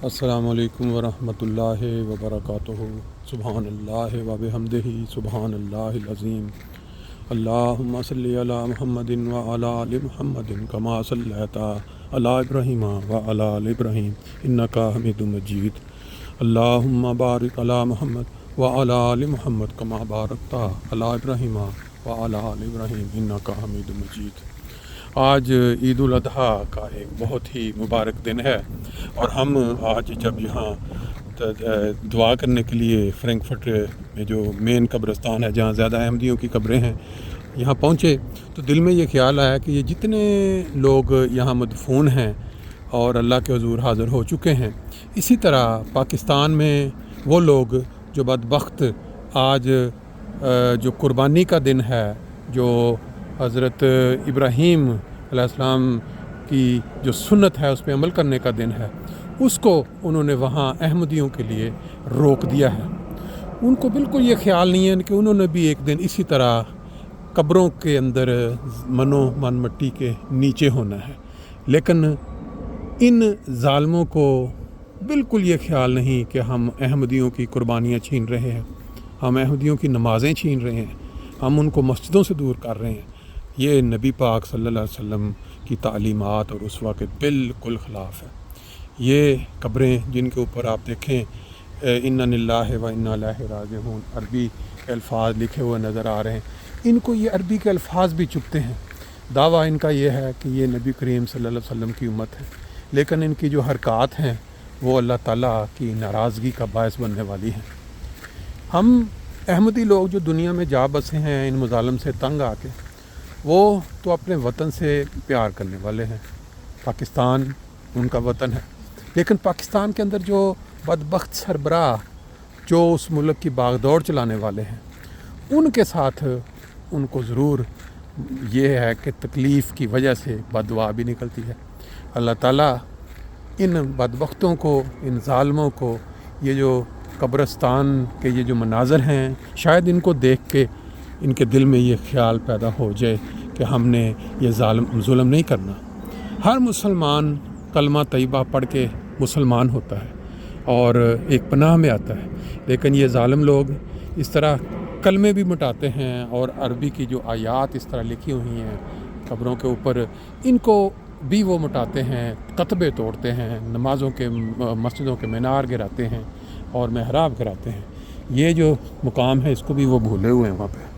السلام علیکم ورحمۃ اللہ وبرکاتہ۔ سبحان اللہ و بحمدہ سبحان اللہ العظیم۔ اللہم صلی علی محمد وعلی آل محمد کما صلیت علی ابراہیم وعلی آل ابراہیم انک حمید مجید۔ اللہم بارک علی محمد وعلی آل محمد کما بارکت علی ابراہیم وعلی آل ابراہیم انک حمید مجید۔ آج عید الاضحیٰ کا ایک بہت ہی مبارک دن ہے، اور ہم آج جب یہاں دعا کرنے کے لیے فرینکفرٹ میں جو مین قبرستان ہے جہاں زیادہ احمدیوں کی قبریں ہیں یہاں پہنچے تو دل میں یہ خیال آیا کہ یہ جتنے لوگ یہاں مدفون ہیں اور اللہ کے حضور حاضر ہو چکے ہیں، اسی طرح پاکستان میں وہ لوگ جو بدبخت آج جو قربانی کا دن ہے، جو حضرت ابراہیم علیہ السلام کی جو سنت ہے اس پہ عمل کرنے کا دن ہے، اس کو انہوں نے وہاں احمدیوں کے لیے روک دیا ہے۔ ان کو بالکل یہ خیال نہیں ہے کہ انہوں نے بھی ایک دن اسی طرح قبروں کے اندر من مٹی کے نیچے ہونا ہے، لیکن ان ظالموں کو بالکل یہ خیال نہیں کہ ہم احمدیوں کی قربانیاں چھین رہے ہیں، ہم احمدیوں کی نمازیں چھین رہے ہیں، ہم ان کو مسجدوں سے دور کر رہے ہیں۔ یہ نبی پاک صلی اللہ علیہ وسلم کی تعلیمات اور اسوہ کے بالکل خلاف ہے۔ یہ قبریں جن کے اوپر آپ دیکھیں انا للہ و انا الیہ راجعون عربی کے الفاظ لکھے ہوئے نظر آ رہے ہیں، ان کو یہ عربی کے الفاظ بھی چبھتے ہیں۔ دعویٰ ان کا یہ ہے کہ یہ نبی کریم صلی اللہ علیہ وسلم کی امت ہے، لیکن ان کی جو حرکات ہیں وہ اللہ تعالیٰ کی ناراضگی کا باعث بننے والی ہیں۔ ہم احمدی لوگ جو دنیا میں جا بسے ہیں ان مظالم سے تنگ آ کے، وہ تو اپنے وطن سے پیار کرنے والے ہیں، پاکستان ان کا وطن ہے، لیکن پاکستان کے اندر جو بدبخت سربراہ جو اس ملک کی باغ دوڑ چلانے والے ہیں، ان کے ساتھ ان کو ضرور یہ ہے کہ تکلیف کی وجہ سے بددعا بھی نکلتی ہے۔ اللہ تعالیٰ ان بدبختوں کو، ان ظالموں کو، یہ جو قبرستان کے یہ جو مناظر ہیں، شاید ان کو دیکھ کے ان کے دل میں یہ خیال پیدا ہو جائے کہ ہم نے یہ ظلم نہیں کرنا۔ ہر مسلمان کلمہ طیبہ پڑھ کے مسلمان ہوتا ہے اور ایک پناہ میں آتا ہے، لیکن یہ ظالم لوگ اس طرح کلمے بھی مٹاتے ہیں اور عربی کی جو آیات اس طرح لکھی ہوئی ہیں قبروں کے اوپر، ان کو بھی وہ مٹاتے ہیں، کتبے توڑتے ہیں، نمازوں کے مسجدوں کے مینار گراتے ہیں اور محراب گراتے ہیں۔ یہ جو مقام ہے اس کو بھی وہ بھولے ہوئے ہیں وہاں پہ۔